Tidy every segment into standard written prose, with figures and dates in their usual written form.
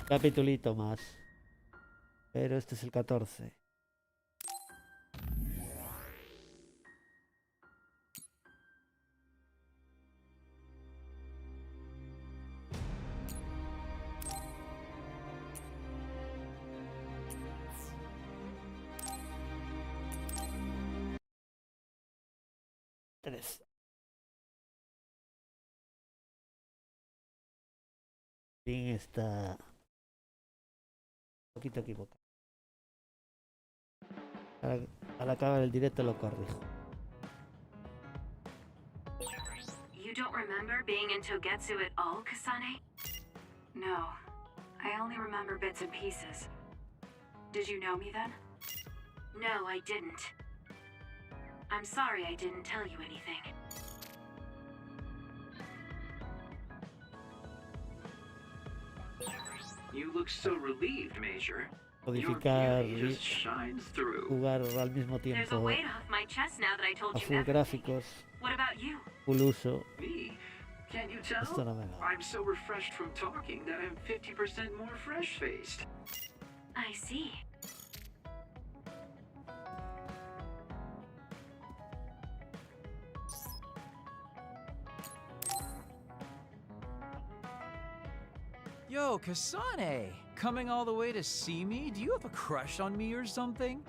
Capitulito más. Pero este es el 14. Tres. Bien, está un poquito equivocado. Al acabar el directo lo corrijo. You don't remember being in Togetsu at all, Kasane? No. I only remember bits and pieces. Did you know me then? No, I didn't. I'm sorry I didn't tell you anything. You look so relieved, Major. Codificar y jugar al mismo tiempo a full gráficos, full uso. Can't you tell? Esto no me va. I'm so refreshed from talking that I'm 50% more fresh-faced. I see. Yo, Kasane! Coming all the way to see me? Do you have a crush on me or something?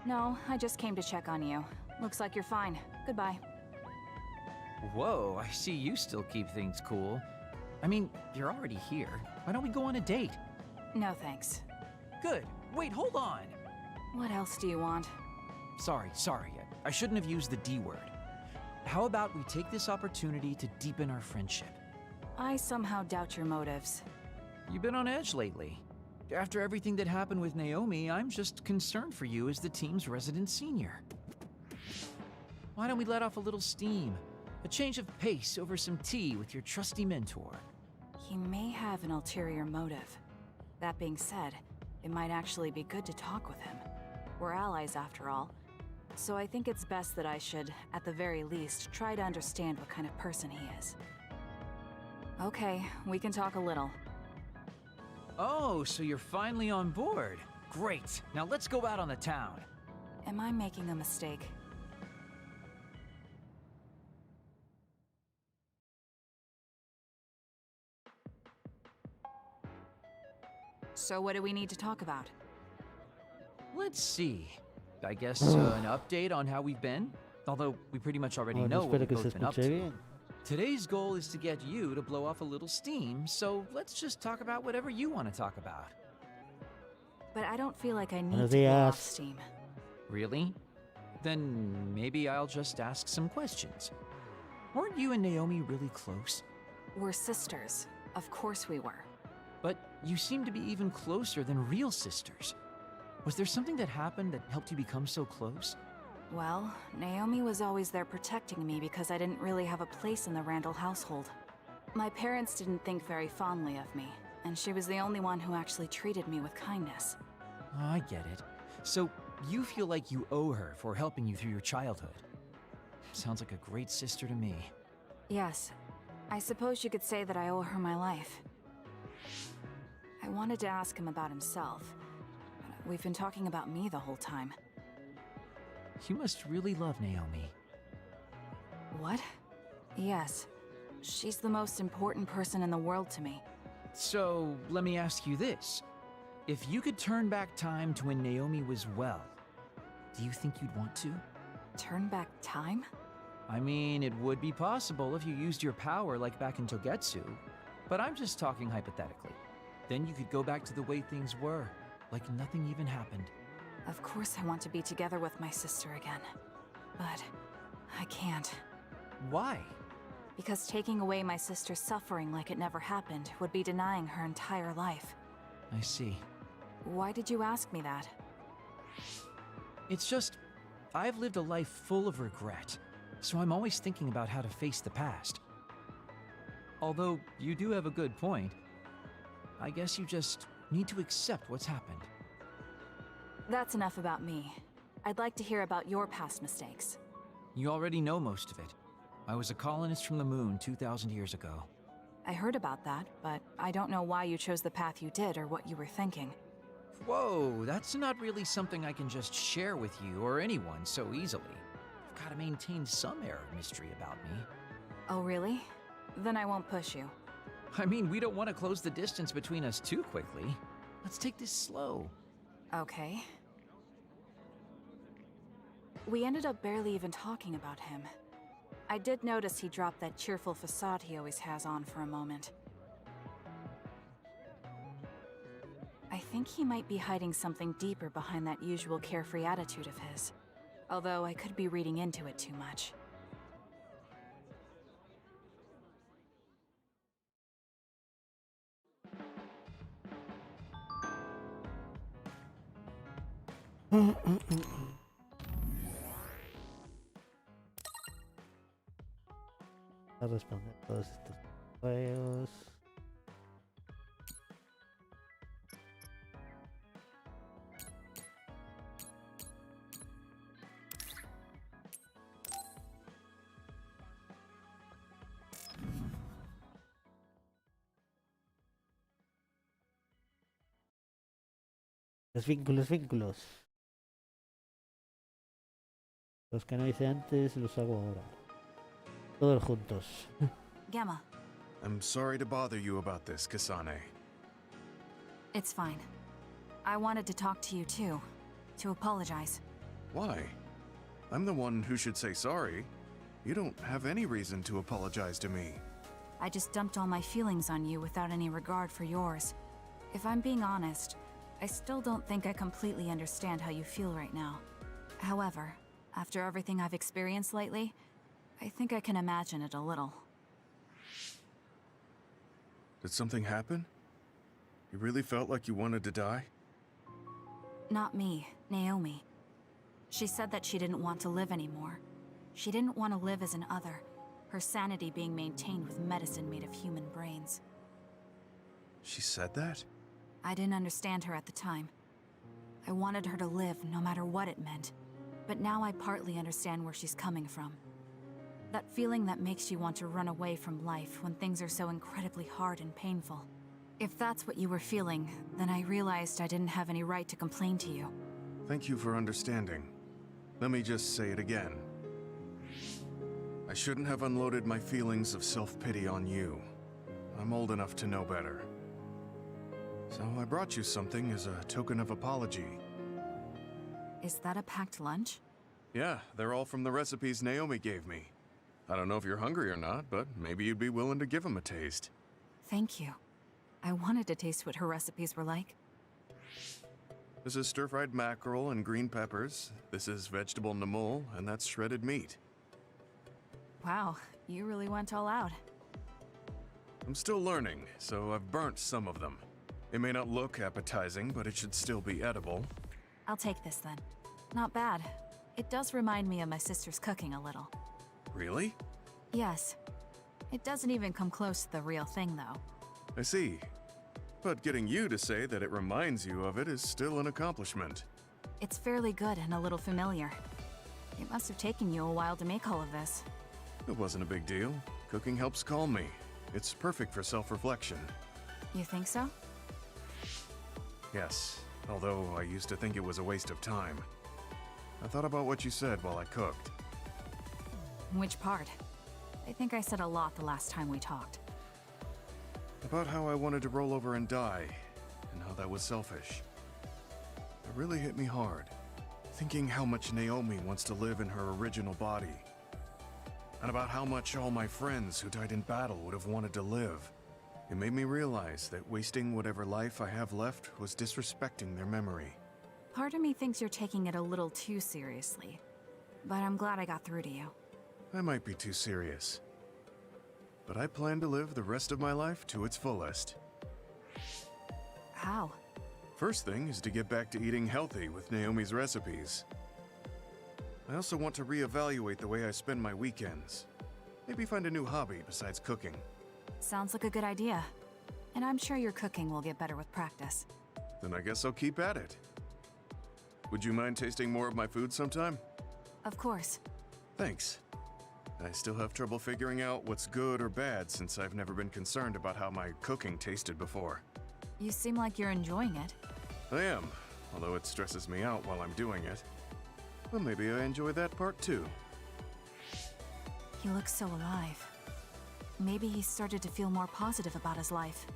No, I just came to check on you. Looks like you're fine. Goodbye. Whoa, I see you still keep things cool. I mean, you're already here. Why don't we go on a date? No thanks. Good. Wait, hold on! What else do you want? Sorry. I shouldn't have used the D word. How about we take this opportunity to deepen our friendship? I somehow doubt your motives. You've been on edge lately. After everything that happened with Naomi, I'm just concerned for you as the team's resident senior. Why don't we let off a little steam? A change of pace over some tea with your trusty mentor. He may have an ulterior motive. That being said, it might actually be good to talk with him. We're allies after all. So I think it's best that I should, at the very least, try to understand what kind of person he is. Okay, we can talk a little. Oh, so you're finally on board. Great. Now let's go out on the town. Am I making a mistake? So what do we need to talk about? Let's see. I guess an update on how we've been? Although we pretty much already know what espero we've que se both been up escuche to. bien. Today's goal is to get you to blow off a little steam, so let's just talk about whatever you want to talk about. But I don't feel like I need Buenos to blow off días. steam. Really? Then maybe I'll just ask some questions. Weren't you and Naomi really close? We're sisters. Of course we were. But you seem to be even closer than real sisters. Was there something that happened that helped you become so close? Well, Naomi was always there protecting me because I didn't really have a place in the Randall household. My parents didn't think very fondly of me, and she was the only one who actually treated me with kindness. Oh, I get it. So you feel like you owe her for helping you through your childhood. Sounds like a great sister to me. Yes, I suppose you could say that I owe her my life. I wanted to ask him about himself. We've been talking about me the whole time. You must really love Naomi. What? Yes. She's the most important person in the world to me. So, let me ask you this. If you could turn back time to when Naomi was well, do you think you'd want to? Turn back time? I mean, it would be possible if you used your power like back in Togetsu, but I'm just talking hypothetically. Then you could go back to the way things were, like nothing even happened. Of course I want to be together with my sister again. But I can't. Why? Because taking away my sister's suffering like it never happened would be denying her entire life. I see. Why did you ask me that? It's just, I've lived a life full of regret, so I'm always thinking about how to face the past. Although, you do have a good point. I guess you just need to accept what's happened. That's enough about me. I'd like to hear about your past mistakes. You already know most of it. I was a colonist from the moon 2,000 years ago. I heard about that, but I don't know why you chose the path you did or what you were thinking. Whoa, that's not really something I can just share with you or anyone so easily. I've got to maintain some air of mystery about me. Oh, really? Then I won't push you. I mean, we don't want to close the distance between us too quickly. Let's take this slow. Okay. We ended up barely even talking about him. I did notice he dropped that cheerful facade he always has on for a moment. I think he might be hiding something deeper behind that usual carefree attitude of his. Although I could be reading into it too much. A responder todos estos correos. Los vínculos. Los que no hice antes los hago ahora. Todos juntos. Gamma, I'm sorry to bother you about this, Kasane. it's fine. I wanted to talk to you too. To apologize. Why? I'm the one who should say sorry. You don't have any reason to apologize to me. I just dumped all my feelings on you without any regard for yours. If I'm being honest, I still don't think I completely understand how you feel right now. However, after everything I've experienced lately, I think I can imagine it a little. Did something happen? You really felt like you wanted to die? Not me, Naomi. She said that she didn't want to live anymore. She didn't want to live as an other, her sanity being maintained with medicine made of human brains. She said that? I didn't understand her at the time. I wanted her to live no matter what it meant. But now I partly understand where she's coming from. That feeling that makes you want to run away from life when things are so incredibly hard and painful. If that's what you were feeling, then I realized I didn't have any right to complain to you. Thank you for understanding. Let me just say it again. I shouldn't have unloaded my feelings of self-pity on you. I'm old enough to know better. So I brought you something as a token of apology. Is that a packed lunch? Yeah, they're all from the recipes Naomi gave me. I don't know if you're hungry or not, but maybe you'd be willing to give them a taste. Thank you. I wanted to taste what her recipes were like. This is stir-fried mackerel and green peppers. This is vegetable namul, and that's shredded meat. Wow, you really went all out. I'm still learning, so I've burnt some of them. It may not look appetizing, but it should still be edible. I'll take this then. Not bad. It does remind me of my sister's cooking a little. Really? Yes. It doesn't even come close to the real thing, though. I see. But getting you to say that it reminds you of it is still an accomplishment. It's fairly good and a little familiar. It must have taken you a while to make all of this. It wasn't a big deal. Cooking helps calm me. It's perfect for self-reflection. You think so? Yes, although I used to think it was a waste of time. I thought about what you said while I cooked. Which part? I think I said a lot the last time we talked. About how I wanted to roll over and die, and how that was selfish. It really hit me hard, thinking how much Naomi wants to live in her original body. And about how much all my friends who died in battle would have wanted to live. It made me realize that wasting whatever life I have left was disrespecting their memory. Part of me thinks you're taking it a little too seriously. But I'm glad I got through to you. I might be too serious. But I plan to live the rest of my life to its fullest. How? First thing is to get back to eating healthy with Naomi's recipes. I also want to reevaluate the way I spend my weekends. Maybe find a new hobby besides cooking. Sounds like a good idea. And I'm sure your cooking will get better with practice. Then I guess I'll keep at it. Would you mind tasting more of my food sometime? Of course. Thanks. I still have trouble figuring out what's good or bad since I've never been concerned about how my cooking tasted before. You seem like you're enjoying it. I am, although it stresses me out while I'm doing it. Well, maybe I enjoy that part too. He looks so alive. Maybe he started to feel more positive about his life.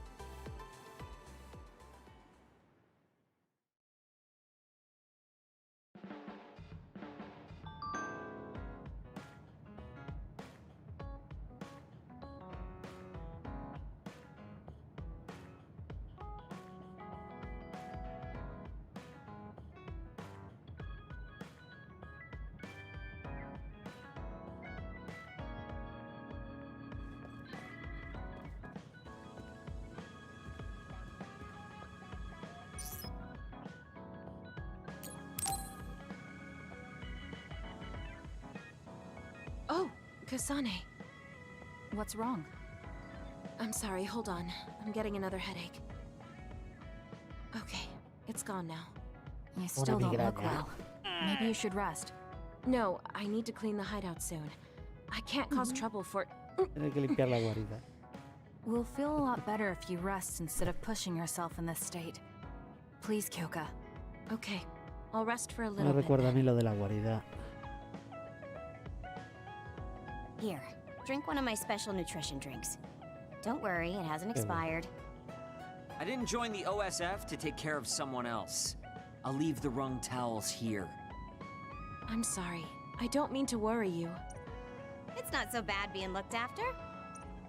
Oh, Kasane. What's wrong? I'm sorry, hold on. I'm getting another headache. Okay, it's gone now. You still don't look well. Maybe you should rest. No, I need to clean the hideout soon. I can't cause trouble for... Tiene que limpiar la guarida. We'll feel a lot better if you rest instead of pushing yourself in this state. Please, Kyoka. Okay, I'll rest for a Me little bit. recuerda a mí lo de la guarida. Here, drink one of my special nutrition drinks. Don't worry, it hasn't expired. I didn't join the OSF to take care of someone else. I'll leave the wrung towels here. I'm sorry. I don't mean to worry you. It's not so bad being looked after.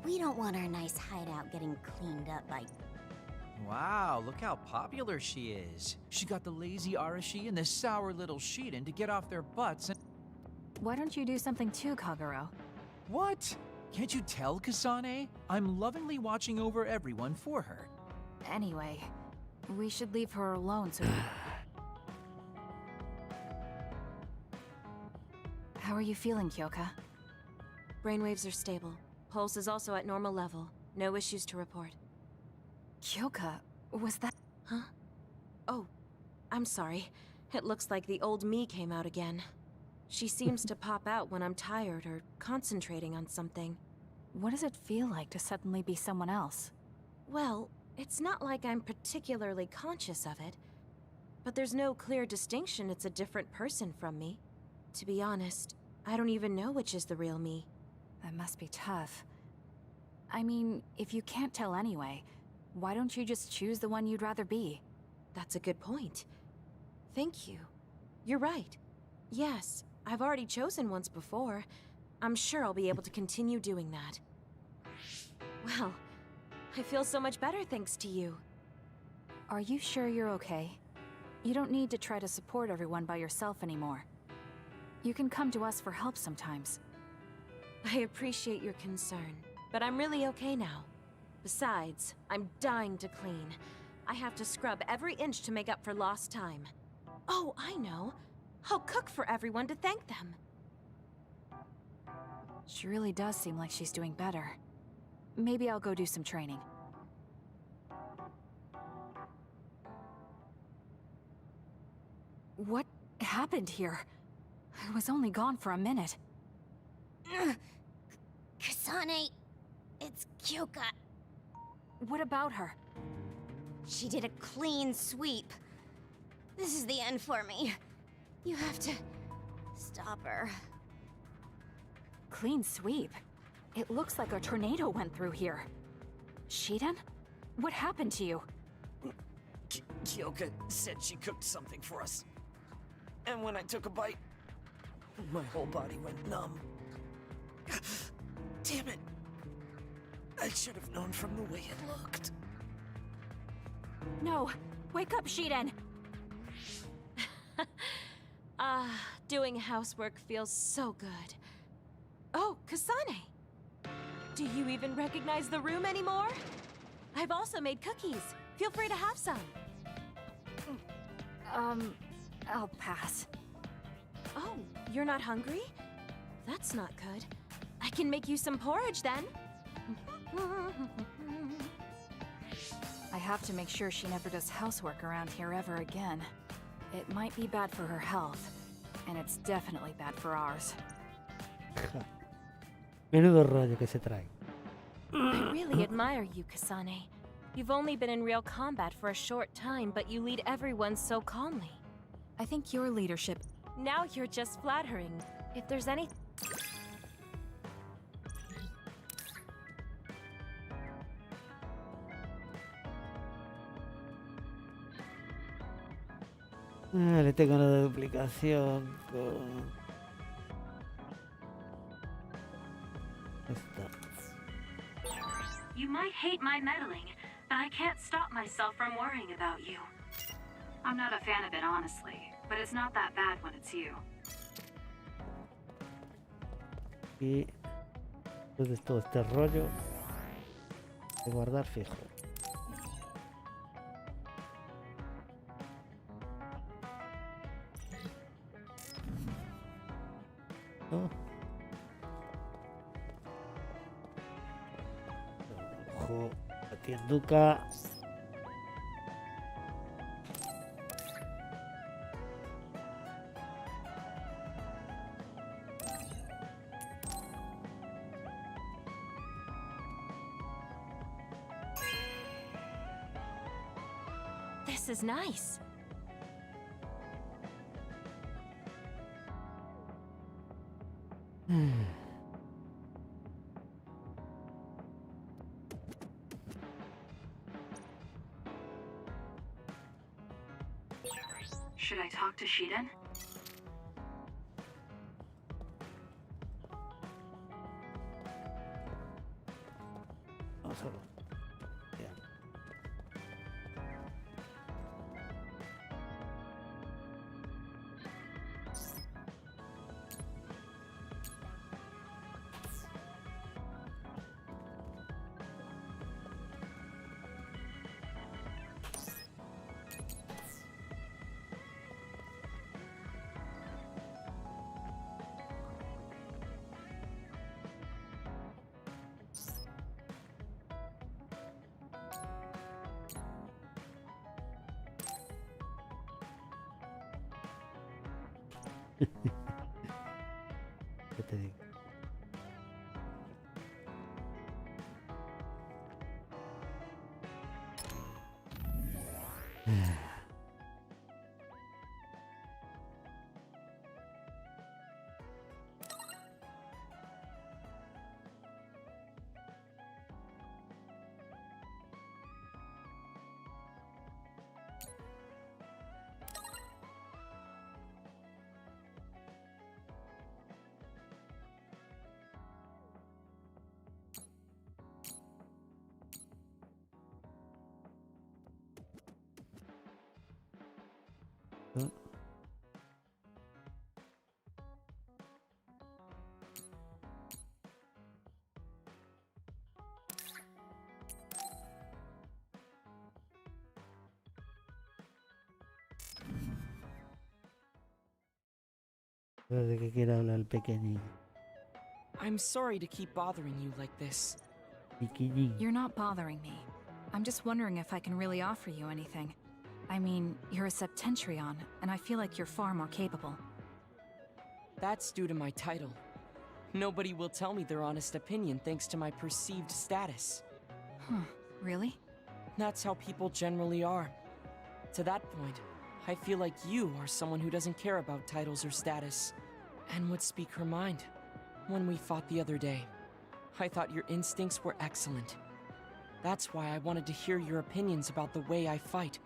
We don't want our nice hideout getting cleaned up by... Wow, look how popular she is. She got the lazy Arashi and the sour little Shiden to get off their butts and... Why don't you do something too, Kagero? What? Can't you tell, Kasane? I'm lovingly watching over everyone for her. Anyway, we should leave her alone so... How are you feeling, Kyoka? Brainwaves are stable. Pulse is also at normal level. No issues to report. Kyoka, was that... Huh? Oh, I'm sorry. It looks like the old me came out again. She seems to pop out when I'm tired or concentrating on something. What does it feel like to suddenly be someone else? Well, it's not like I'm particularly conscious of it. But there's no clear distinction it's a different person from me. To be honest, I don't even know which is the real me. That must be tough. I mean, if you can't tell anyway, why don't you just choose the one you'd rather be? That's a good point. Thank you. You're right. Yes, I've already chosen once before. I'm sure I'll be able to continue doing that. Well, I feel so much better thanks to you. Are you sure you're okay? You don't need to try to support everyone by yourself anymore. You can come to us for help sometimes. I appreciate your concern, but I'm really okay now. Besides, I'm dying to clean. I have to scrub every inch to make up for lost time. Oh, I know. I'll cook for everyone to thank them. She really does seem like she's doing better. Maybe I'll go do some training. What happened here? I was only gone for a minute. Kasane, it's Kyoka. What about her? She did a clean sweep. This is the end for me. You have to stop her. Clean sweep? It looks like a tornado went through here. Shiden? What happened to you? Kyoka said she cooked something for us. And when I took a bite, my whole body went numb. Damn it. I should have known from the way it looked. No! Wake up, Shiden! Doing housework feels so good. Oh, Kasane! Do you even recognize the room anymore? I've also made cookies. Feel free to have some. I'll pass. Oh, you're not hungry? That's not good. I can make you some porridge then. I have to make sure she never does housework around here ever again. It might be bad for her health, and it's definitely bad for ours. Menudo rollo que se trae. I really admire you, Kasane. You've only been in real combat for a short time, but you lead everyone so calmly. I think your leadership. Now you're just flattering. If there's any... Le tengo una duplicación con... esta. You might hate my meddling, but I can't stop myself from worrying about you. I'm not a fan of it, honestly, but it's not that bad when it's you. Y entonces todo este rollo de guardar fijo. ¿No? Ojo, la tienduca. This is nice. Should I talk to Shiden? Vamos a ver. Bien. ¿Qué te digo? ¿No? ¿De qué quiere hablar el pequeñín? I'm sorry to keep bothering you like this. Pequeñín. You're not bothering me. I'm just wondering if I can really offer you anything. I mean, you're a Septentrion, and I feel like you're far more capable. That's due to my title. Nobody will tell me their honest opinion thanks to my perceived status. Huh, really? That's how people generally are. To that point, I feel like you are someone who doesn't care about titles or status, and would speak her mind. When we fought the other day, I thought your instincts were excellent. That's why I wanted to hear your opinions about the way I fight.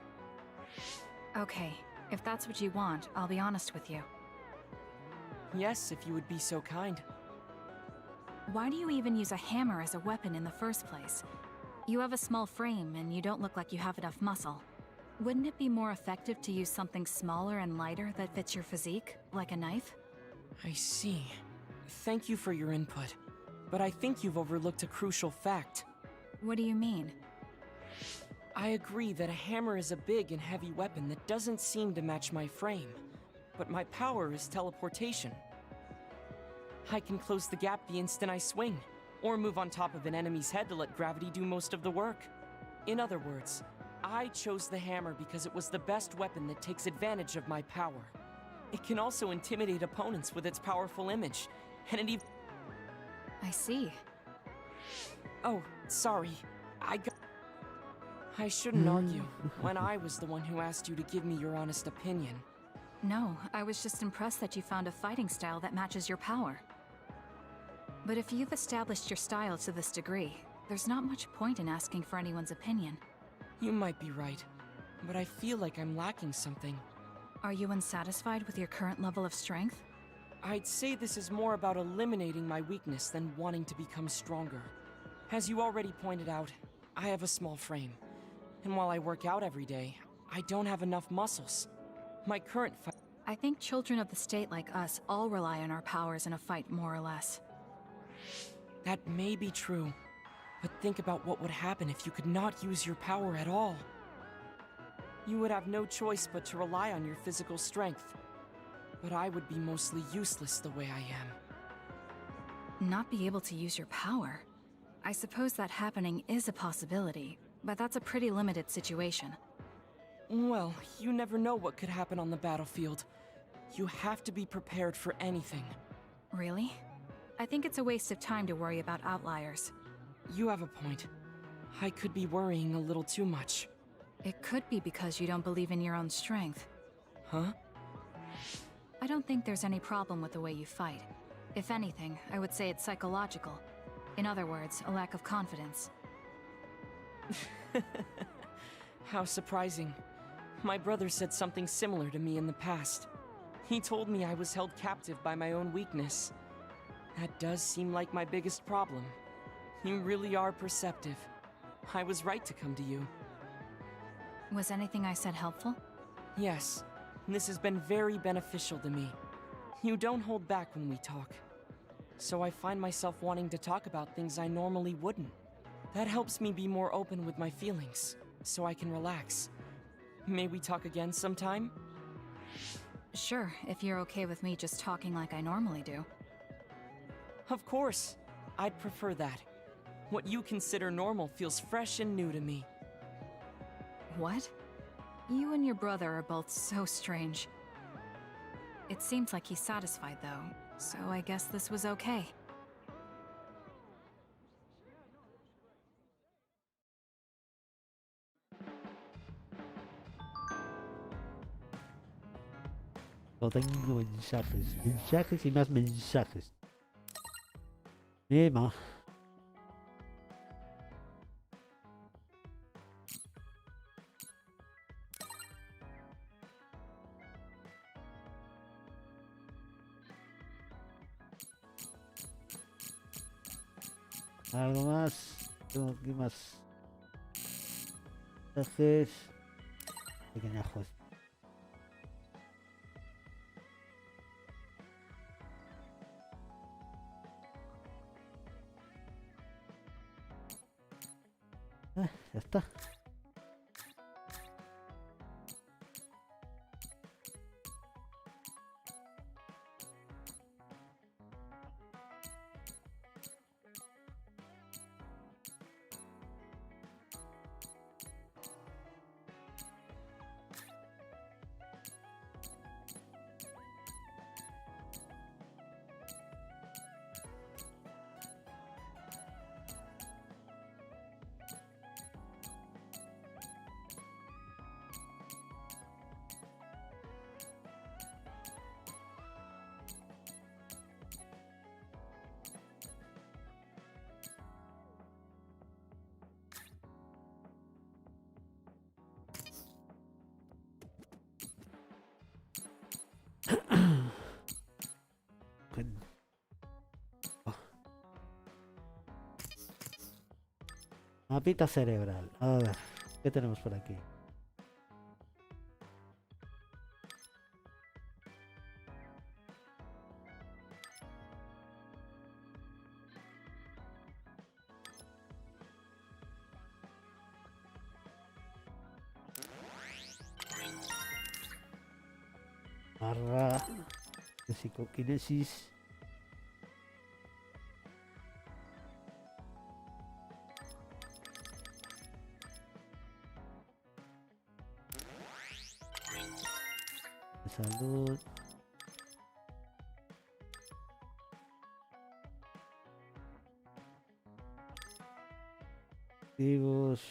Okay, if that's what you want, I'll be honest with you. Yes, if you would be so kind. Why do you even use a hammer as a weapon in the first place? You have a small frame, and you don't look like you have enough muscle. Wouldn't it be more effective to use something smaller and lighter that fits your physique, like a knife? I see. Thank you for your input, but I think you've overlooked a crucial fact. What do you mean? I agree that a hammer is a big and heavy weapon that doesn't seem to match my frame, but my power is teleportation. I can close the gap the instant I swing, or move on top of an enemy's head to let gravity do most of the work. In other words, I chose the hammer because it was the best weapon that takes advantage of my power. It can also intimidate opponents with its powerful image, and it even... I see. Oh, sorry. I shouldn't argue, when I was the one who asked you to give me your honest opinion. No, I was just impressed that you found a fighting style that matches your power. But if you've established your style to this degree, there's not much point in asking for anyone's opinion. You might be right, but I feel like I'm lacking something. Are you unsatisfied with your current level of strength? I'd say this is more about eliminating my weakness than wanting to become stronger. As you already pointed out, I have a small frame. And while I work out every day, I don't have enough muscles. My current I think children of the state like us all rely on our powers in a fight, more or less. That may be true, but think about what would happen if you could not use your power at all. You would have no choice but to rely on your physical strength. But I would be mostly useless the way I am. Not be able to use your power? I suppose that happening is a possibility, but that's a pretty limited situation. Well, you never know what could happen on the battlefield. You have to be prepared for anything. Really? I think it's a waste of time to worry about outliers. You have a point. I could be worrying a little too much. It could be because you don't believe in your own strength. Huh? I don't think there's any problem with the way you fight. If anything, I would say it's psychological. In other words, a lack of confidence. How surprising. My brother said something similar to me in the past. He told me I was held captive by my own weakness. That does seem like my biggest problem. You really are perceptive. I was right to come to you. Was anything I said helpful? Yes. This has been very beneficial to me. You don't hold back when we talk. So I find myself wanting to talk about things I normally wouldn't. That helps me be more open with my feelings, so I can relax. May we talk again sometime? Sure, if you're okay with me just talking like I normally do. Of course. I'd prefer that. What you consider normal feels fresh and new to me. What? You and your brother are both so strange. It seems like he's satisfied, though, so I guess this was okay. No tengo mensajes. Mensajes y más mensajes. Emma. Algo más. Tengo aquí más mensajes. Pequeñajos. Ya está. Mapita cerebral. A ver, ¿qué tenemos por aquí? Barra de psicoquinesis. Salud. Activos.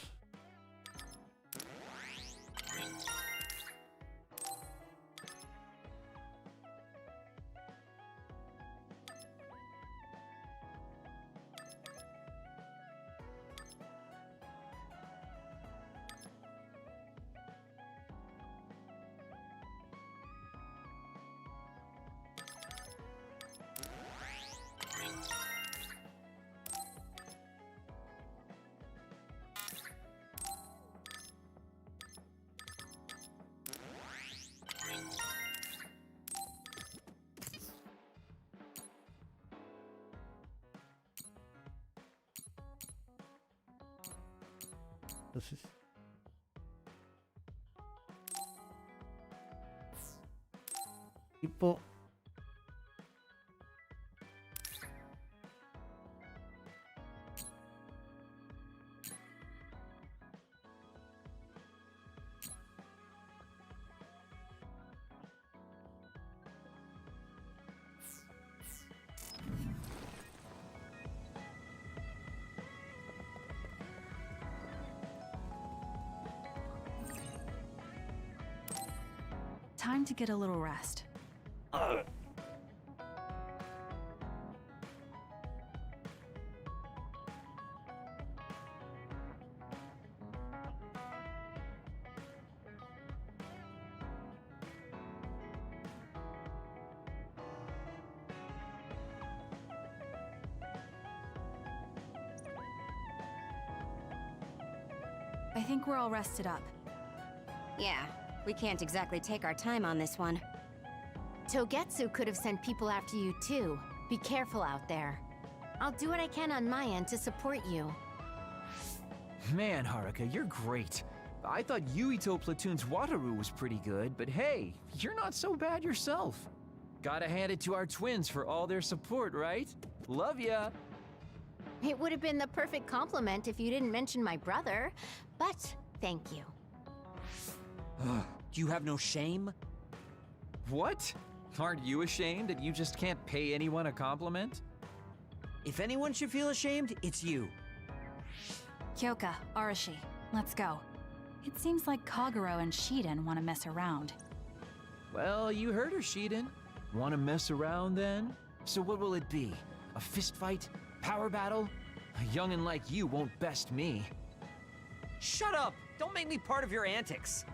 Entonces, tipo Time to get a little rest. I think we're all rested up. Yeah, we can't exactly take our time on this one. Togetsu could have sent people after you too. Be careful out there. I'll do what I can on my end to support you. Man, Haruka, you're great. I thought Yuito Platoon's Wataru was pretty good, but hey, you're not so bad yourself. Gotta hand it to our twins for all their support, right? Love ya! It would have been the perfect compliment if you didn't mention my brother, but thank you. Do you have no shame? What? Aren't you ashamed that you just can't pay anyone a compliment? If anyone should feel ashamed, it's you. Kyoka, Arashi, let's go. It seems like Kagero and Shiden want to mess around. Well, you heard her, Shiden. Want to mess around then? So what will it be? A fist fight? Power battle? A youngin' like you won't best me. Shut up! Don't make me part of your antics.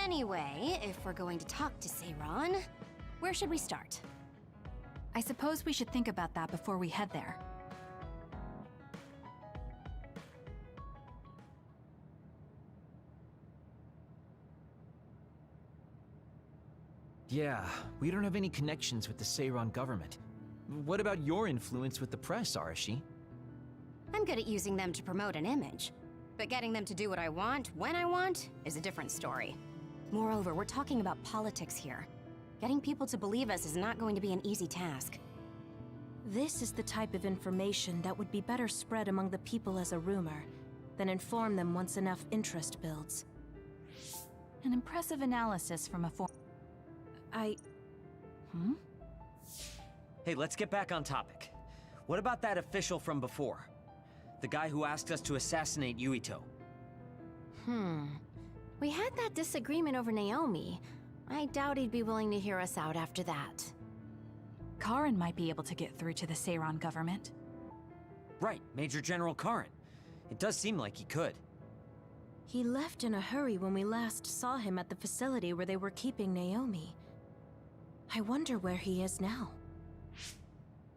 Anyway, if we're going to talk to Seiran, where should we start? I suppose we should think about that before we head there. Yeah, we don't have any connections with the Seiran government. What about your influence with the press, Arashi? I'm good at using them to promote an image. But getting them to do what I want, when I want, is a different story. Moreover, we're talking about politics here. Getting people to believe us is not going to be an easy task. This is the type of information that would be better spread among the people as a rumor, than inform them once enough interest builds. An impressive analysis from a Hey, let's get back on topic. What about that official from before? The guy who asked us to assassinate Yuito. We had that disagreement over Naomi. I doubt he'd be willing to hear us out after that. Karin might be able to get through to the Seiran government. Right, Major General Karin. It does seem like he could. He left in a hurry when we last saw him at the facility where they were keeping Naomi. I wonder where he is now.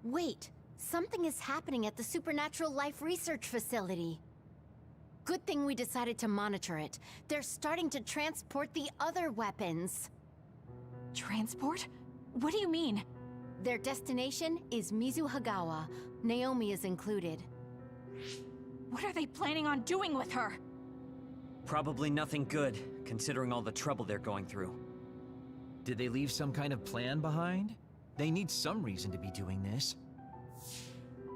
Wait, something is happening at the Supernatural Life Research Facility. Good thing we decided to monitor it. They're starting to transport the other weapons. Transport? What do you mean? Their destination is Mizuhagawa. Naomi is included. What are they planning on doing with her? Probably nothing good, considering all the trouble they're going through. Did they leave some kind of plan behind? They need some reason to be doing this.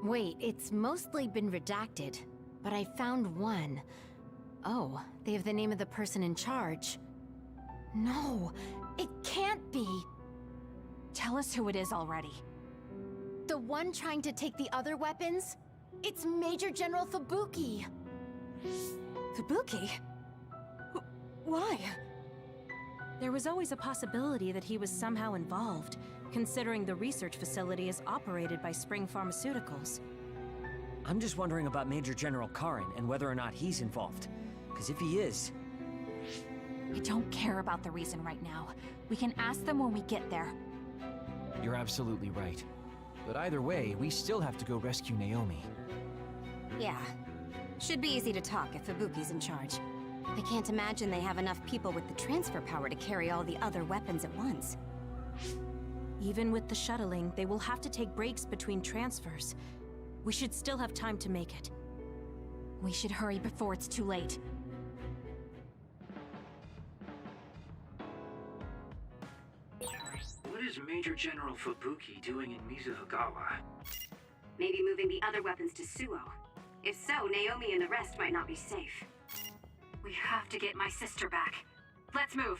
Wait, it's mostly been redacted, but I found one. Oh, they have the name of the person in charge. No, it can't be. Tell us who it is already. The one trying to take the other weapons? It's Major General Fubuki. Fubuki? Why? There was always a possibility that he was somehow involved, considering the research facility is operated by Spring Pharmaceuticals. I'm just wondering about Major General Karin and whether or not he's involved. Because if he is... I don't care about the reason right now. We can ask them when we get there. You're absolutely right. But either way, we still have to go rescue Naomi. Yeah. Should be easy to talk if Fubuki's in charge. I can't imagine they have enough people with the transfer power to carry all the other weapons at once. Even with the shuttling, they will have to take breaks between transfers. We should still have time to make it. We should hurry before it's too late. What is Major General Fubuki doing in Mizuhagawa? Maybe moving the other weapons to Suo. If so, Naomi and the rest might not be safe. We have to get my sister back. Let's move.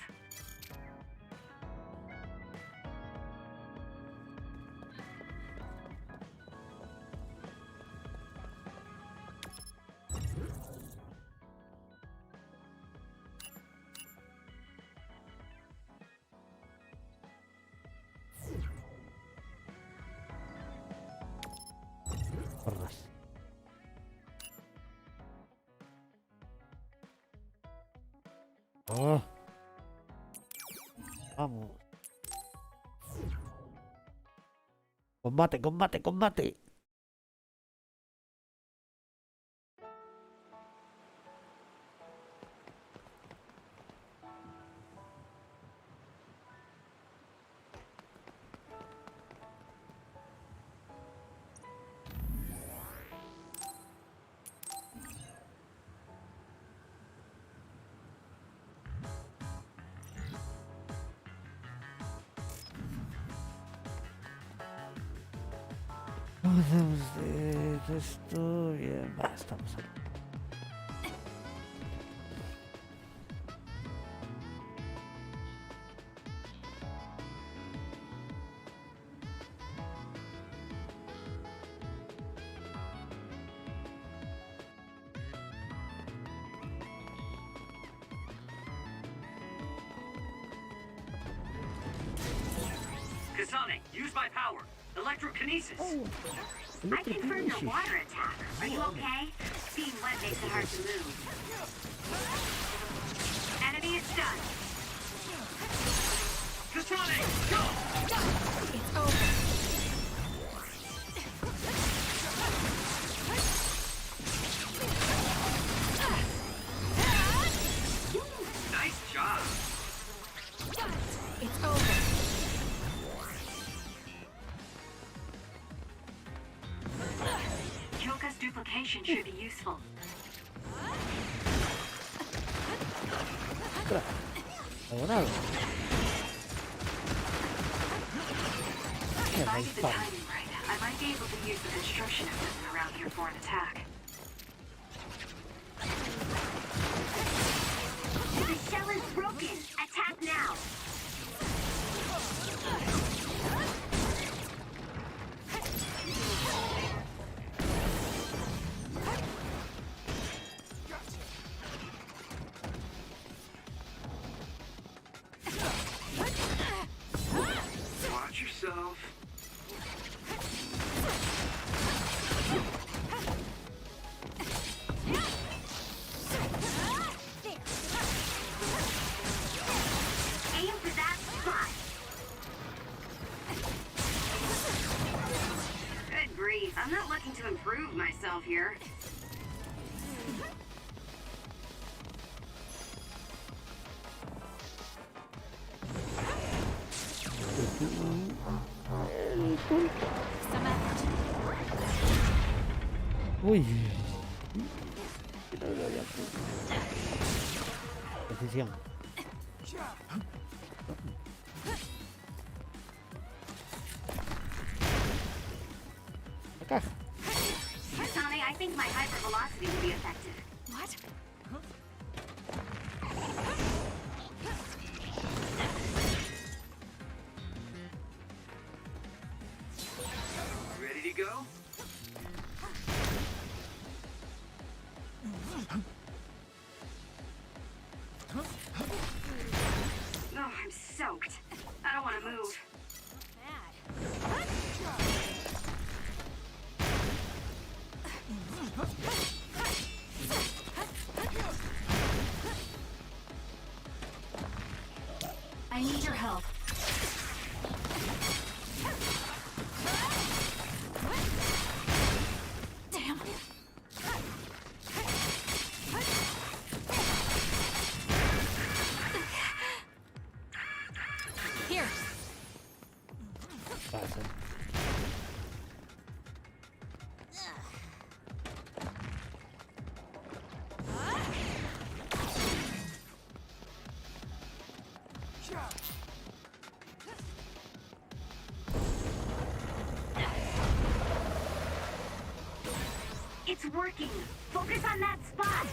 Porras. Oh. Vamos. Combate, combate, combate. Hacemos de esto bien. Va, estamos ahí. Kasane, use my power. Electrokinesis. Oh, I confirmed your water attack. Are you okay? Being wet makes it hard to move. Enemy is stunned. Kasane, go! It's over. Nice job! It's over. Kyoka's duplication should be useful. Abonado. If I get the timing right, I might be able to use the construction equipment around here for an attack. The shell is broken! Attack now! Watch yourself. Aim for that spot! Good grief, I'm not looking to improve myself here. Some effort. Uy. Decisión. Acá. Kasane, I think my hypervelocity will be effective. What? Ready to go? soaked. I don't want to move. I need your help. Damn. Here. Pasa. It's working. Focus on that spot.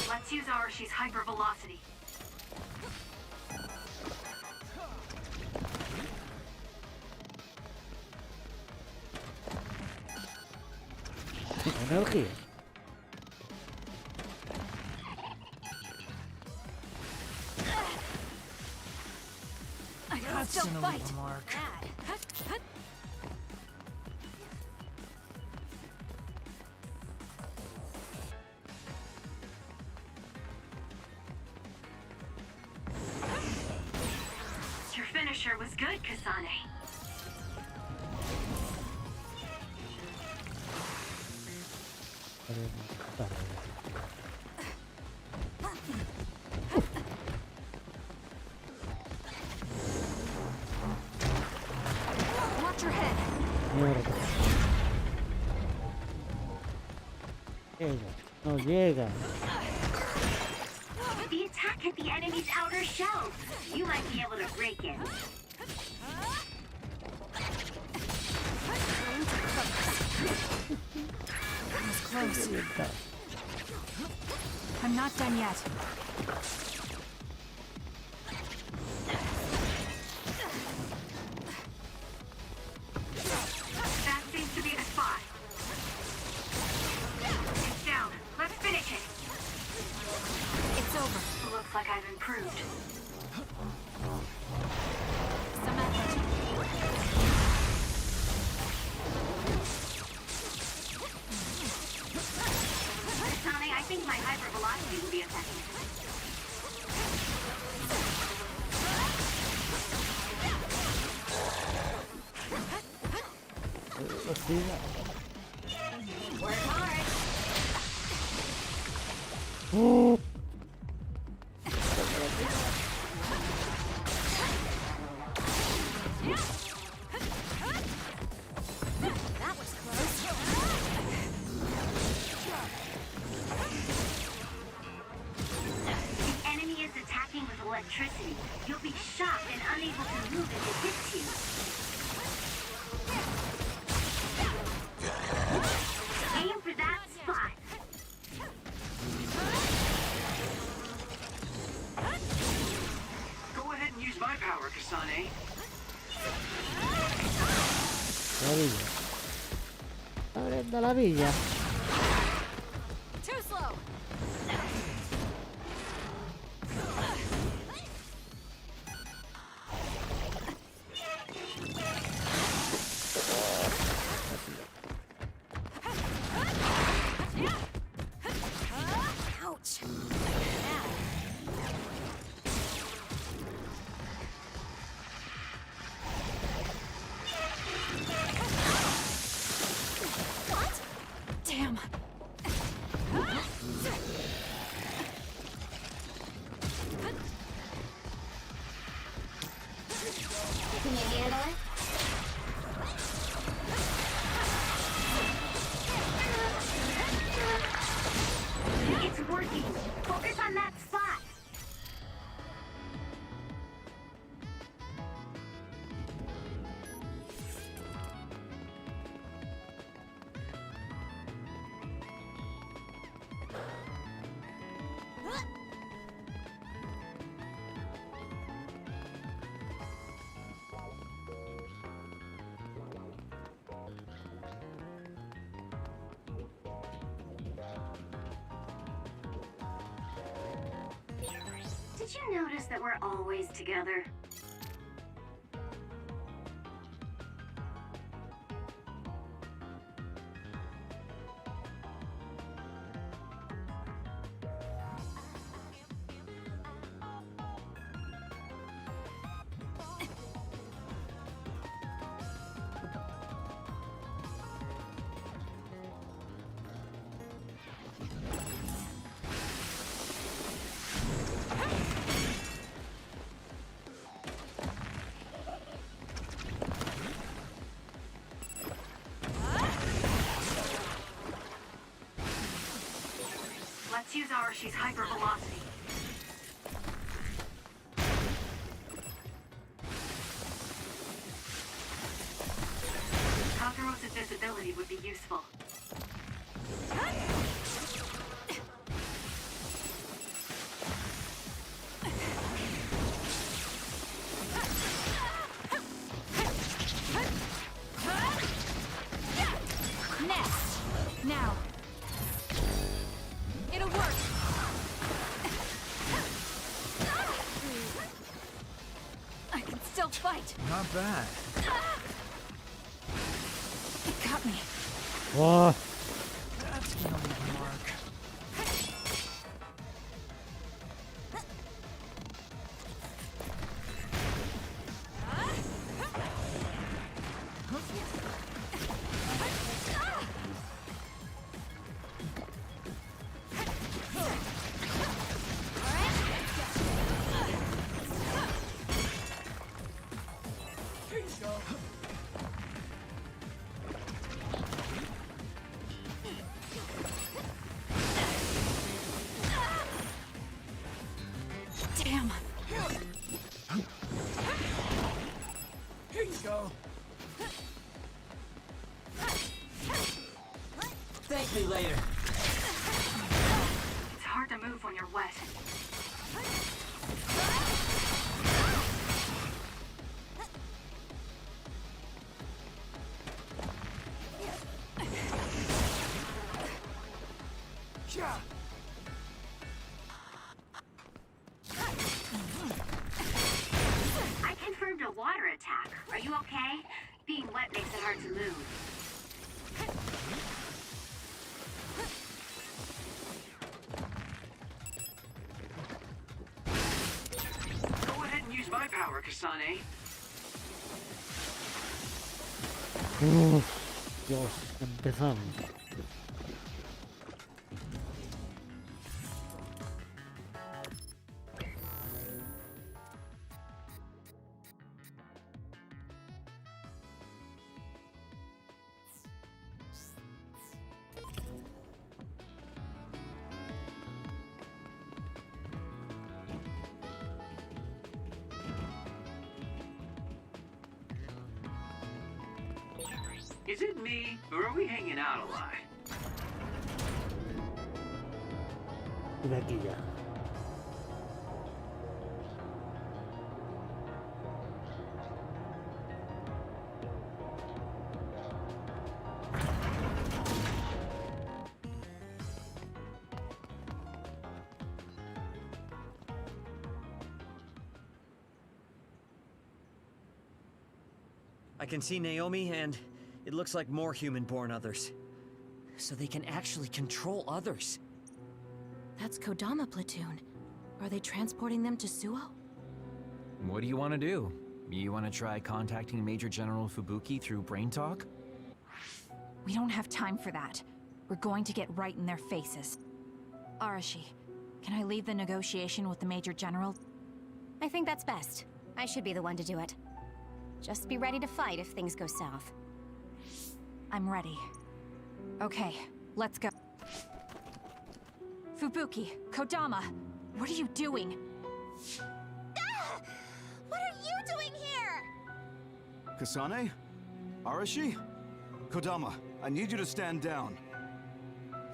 Let's use Arshi's hypervelocity. Energía. I gotta That's still an fight. illegal mark. Your finisher was good, Kasane. Watch your head. Mierda. Llega. No llega. The attack hit the enemy's outer shell. You might be able to break it. That was close. I'm not done yet. That seems to be the spot. It's down. Let's finish it. It's over. Looks like I've improved. Some effort. Kasane, I think my hypervelocity will be effective. Let's see that. Work hard. Oh. That was close. The enemy is attacking with electricity. You'll be shocked and unable to move if it hits you. Aim for that spot. Go ahead and use my power, Kasane. La villa. Abriendo la villa. Too slow. Ouch. What? Did you notice that we're always together? Let's use Arashi's hypervelocity. Kazuro's invisibility would be useful. Nest! Now! It'll work! I can still fight! Not bad. It got me. What? That's gonna leave a mark. Damn! Here you go. Thank me later. It's hard to move when you're wet. I confirmed a water attack. Are you okay? Being wet makes it hard to move. Go ahead and use my power, Kasane. Dios, empezamos. Is it me, or are we hanging out a lot? De aquí ya. I can see Naomi, and it looks like more human-born others. So they can actually control others. That's Kodama platoon. Are they transporting them to Suo? What do you want to do? You want to try contacting Major General Fubuki through Brain Talk? We don't have time for that. We're going to get right in their faces. Arashi, can I lead the negotiation with the Major General? I think that's best. I should be the one to do it. Just be ready to fight if things go south. I'm ready. Okay, let's go. Fubuki, Kodama, what are you doing? Ah! What are you doing here? Kasane? Arashi? Kodama, I need you to stand down.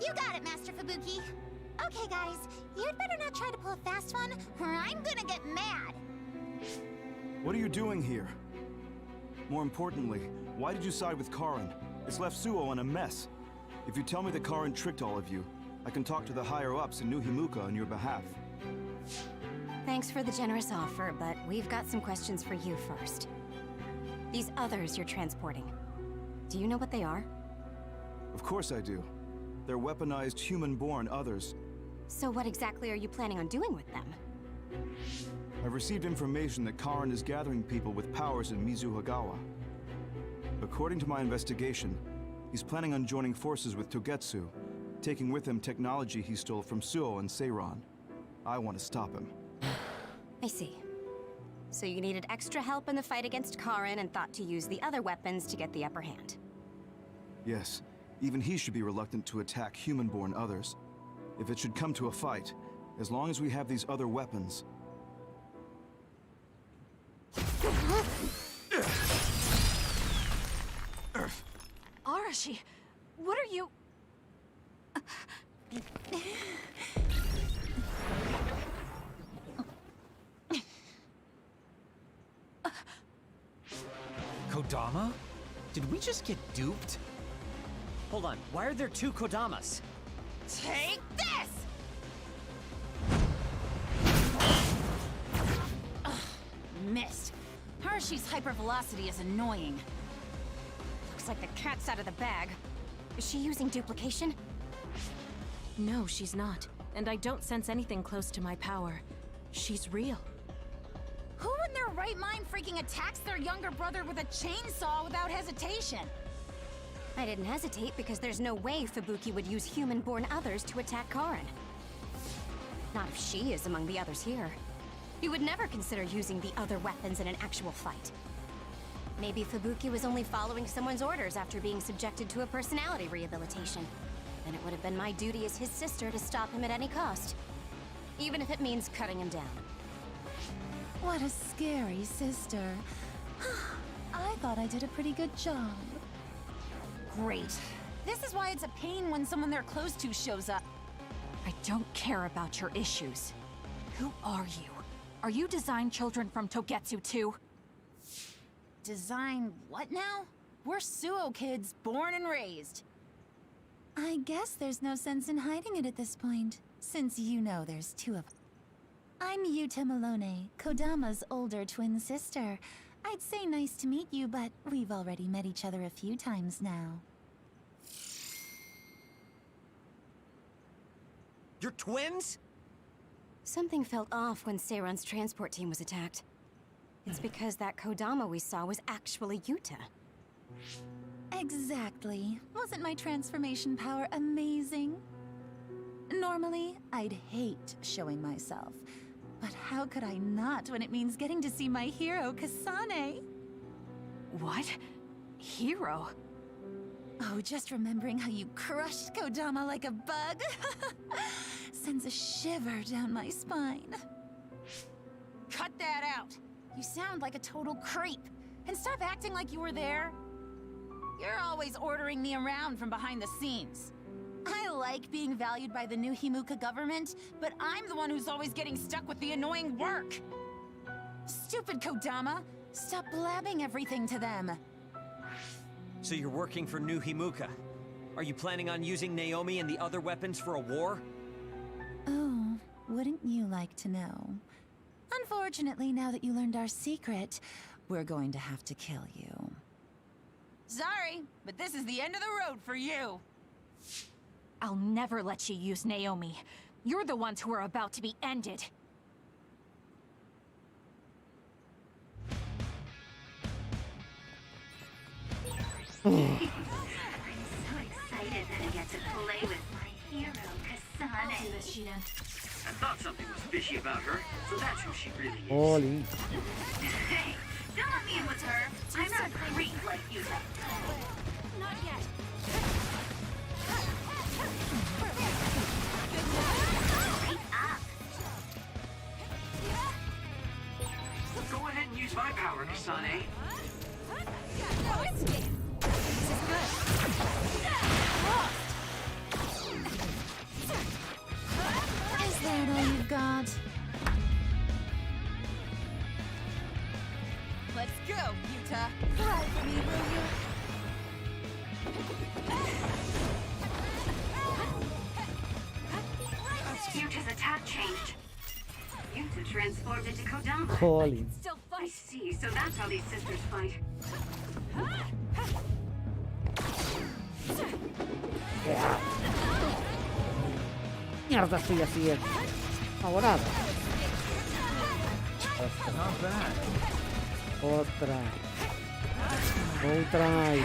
You got it, Master Fubuki. Okay, guys, you'd better not try to pull a fast one, or I'm gonna get mad. What are you doing here? More importantly, why did you side with Karin? It's left Suo in a mess. If you tell me that Karin tricked all of you, I can talk to the higher-ups in New Himuka on your behalf. Thanks for the generous offer, but we've got some questions for you first. These others you're transporting, do you know what they are? Of course I do. They're weaponized human-born others. So what exactly are you planning on doing with them? I've received information that Karin is gathering people with powers in Mizuhagawa. According to my investigation, he's planning on joining forces with Togetsu, taking with him technology he stole from Suo and Seiran. I want to stop him. I see. So you needed extra help in the fight against Karin and thought to use the other weapons to get the upper hand. Yes, even he should be reluctant to attack human-born others. If it should come to a fight, as long as we have these other weapons... Arashi, what are you... Kodama? Did we just get duped? Hold on, why are there two Kodamas? Take this! Ugh, missed. Arashi's hypervelocity is annoying. Looks like the cat's out of the bag. Is she using duplication? No, she's not. And I don't sense anything close to my power. She's real. Who in their right mind freaking attacks their younger brother with a chainsaw without hesitation? I didn't hesitate because there's no way Fubuki would use human-born others to attack Karin. Not if she is among the others here. He would never consider using the other weapons in an actual fight. Maybe Fubuki was only following someone's orders after being subjected to a personality rehabilitation. Then it would have been my duty as his sister to stop him at any cost. Even if it means cutting him down. What a scary sister. I thought I did a pretty good job. Great. This is why it's a pain when someone they're close to shows up. I don't care about your issues. Who are you? Are you design children from Togetsu too? Design what now? We're Suo kids, born and raised. I guess there's no sense in hiding it at this point, since you know there's two of them. I'm Yuta Malone, Kodama's older twin sister. I'd say nice to meet you, but we've already met each other a few times now. You're twins? Something felt off when Seiran's transport team was attacked. It's because that Kodama we saw was actually Yuta. Exactly. Wasn't my transformation power amazing? Normally, I'd hate showing myself. But how could I not when it means getting to see my hero, Kasane? What? Hero? Oh, just remembering how you crushed Kodama like a bug sends a shiver down my spine. Cut that out! You sound like a total creep. And stop acting like you were there. You're always ordering me around from behind the scenes. I like being valued by the new Himuka government, but I'm the one who's always getting stuck with the annoying work. Stupid Kodama! Stop blabbing everything to them. So you're working for New Himuka. Are you planning on using Naomi and the other weapons for a war? Oh, wouldn't you like to know? Unfortunately, now that you learned our secret, we're going to have to kill you. Sorry, but this is the end of the road for you. I'll never let you use Naomi. You're the ones who are about to be ended. I'm so excited that I get to play with my hero, Kasane. I thought something was fishy about her, so that's who she really is. Holy. Hey, don't let me in with her. I'm not a creep like you. Not yet. Go ahead and use my power, Kasane. Is that all you've got? Let's go, Yuta. Fly for me, will you? Yuta's attack changed. Yuta have transformed into Kodama. Jolín. I see, so that's how these sisters fight. Mierda estoy haciendo. Ahora. Otra. Ahí.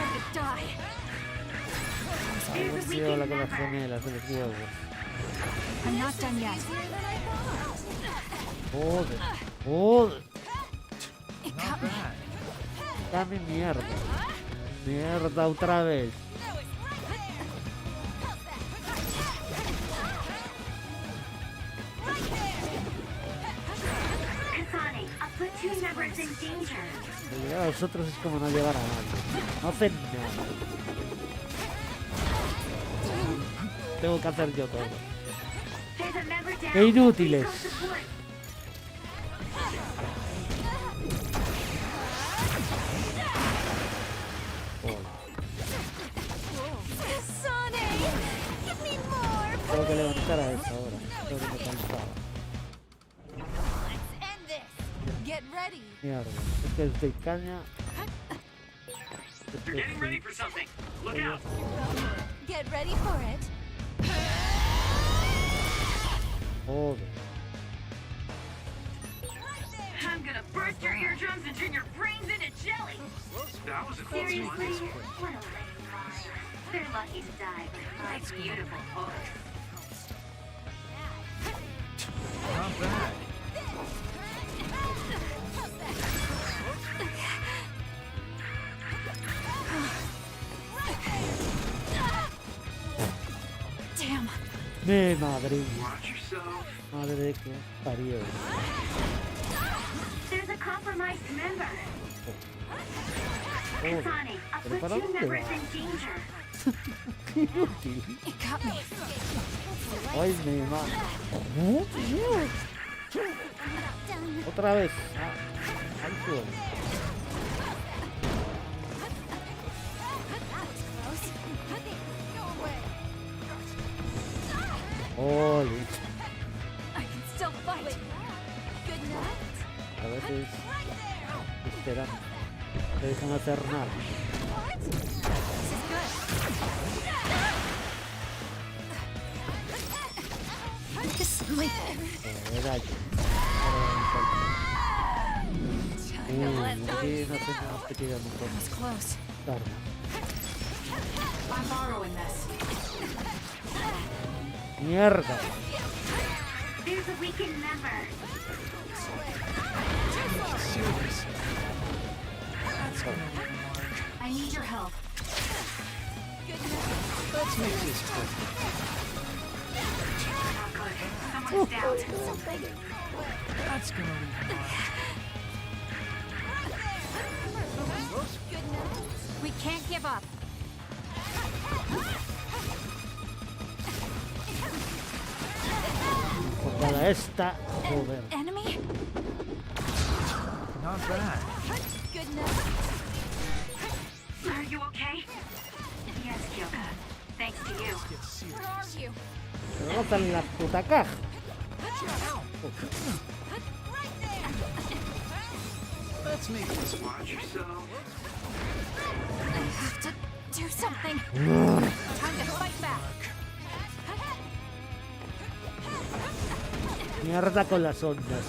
A ver si habla con las gemelas de los huevos. I'm not done yet. Joder. Joder. It got me. Dame mierda. Mierda otra vez. Kasane, a platoon member is in danger. Llegar a nosotros es como no llegar a nadie. No hacen nada. Tengo que hacer yo todo. There's a member down. ¡Qué inútiles! Tengo que levantar a esa hora. Tengo que me cansaba. Mierda. Es que estoy caña. You're getting ready for something. Look out. Get ready for it. Joder. I'm gonna burst your eardrums and turn your brains into jelly. That was a close Seriously? one. What a lame line. They're lucky to die with my beautiful voice. Not bad. Damn. Mi madre. Watch yourself. Madre que parió. There's a compromised member. Joder. Kasane, a ¿Pero para platoon dónde member va? is in danger. Inútil. It got me. Ay, mi madre. Otra vez. Al suelo. Oli. I can still fight. A veces esperan. No te dejan hacer nada. Era yo. Aquí no tenemos que tirar un poco. Close. Karma. I'm borrowing this. Mierda. There's a weakened member. I need your help. Let's make this quick. Someone's down. That's gonna leave We can't give up. Para esta. Joder. Enemy? Not bad. Are you okay? Yes, Kyoka. Thanks to you. Where are you? Pero no sale la puta caja. Let's make this Watch yourself. I have to do something. Time to fight back. Mierda con las ondas.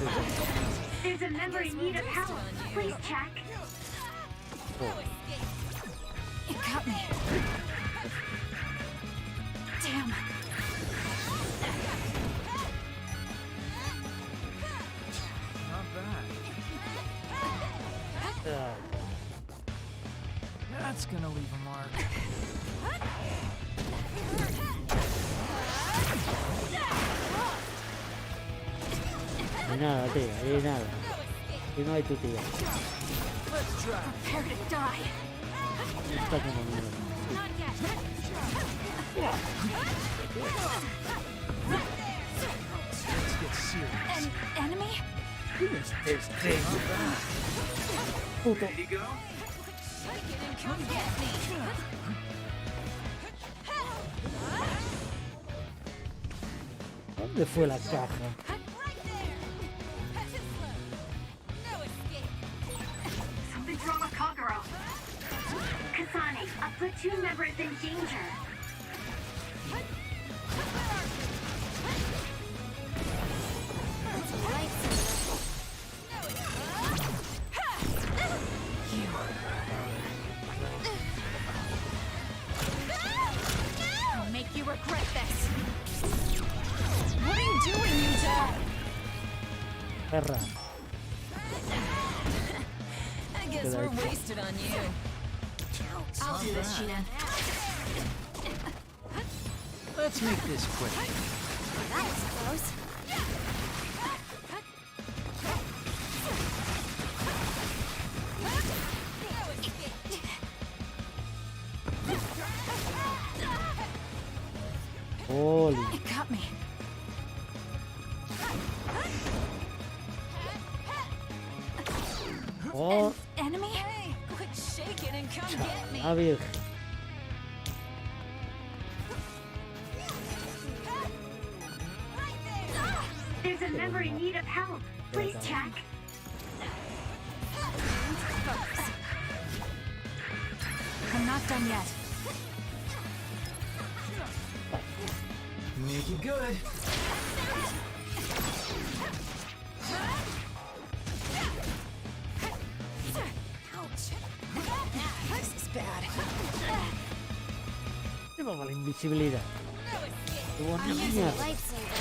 There's a member in need of help. Please check. It got me. Damn. Not bad. That's gonna leave a mark. Hay nada, tía, hay nada. Y no hay tu tía. Prepare to die. Está como mierda. Let's get serious. An enemy? Puto. Ready to go? Come get me. ¿Dónde fue la caja? two members in danger. I'll make you regret this. What are you doing, Yuta? Perra. I guess we're wasted on you. I'll do this, Sheena. Let's make this quick. That was close. Holy. It got me. Oh, Enemy? Hey, quit shaking and come get me. a ver. There's a member in need of help. Please check. I'm not done yet. Make it good. This is bad. Llevaba la invisibilidad. Qué buena I'm using a mierda. lightsaber.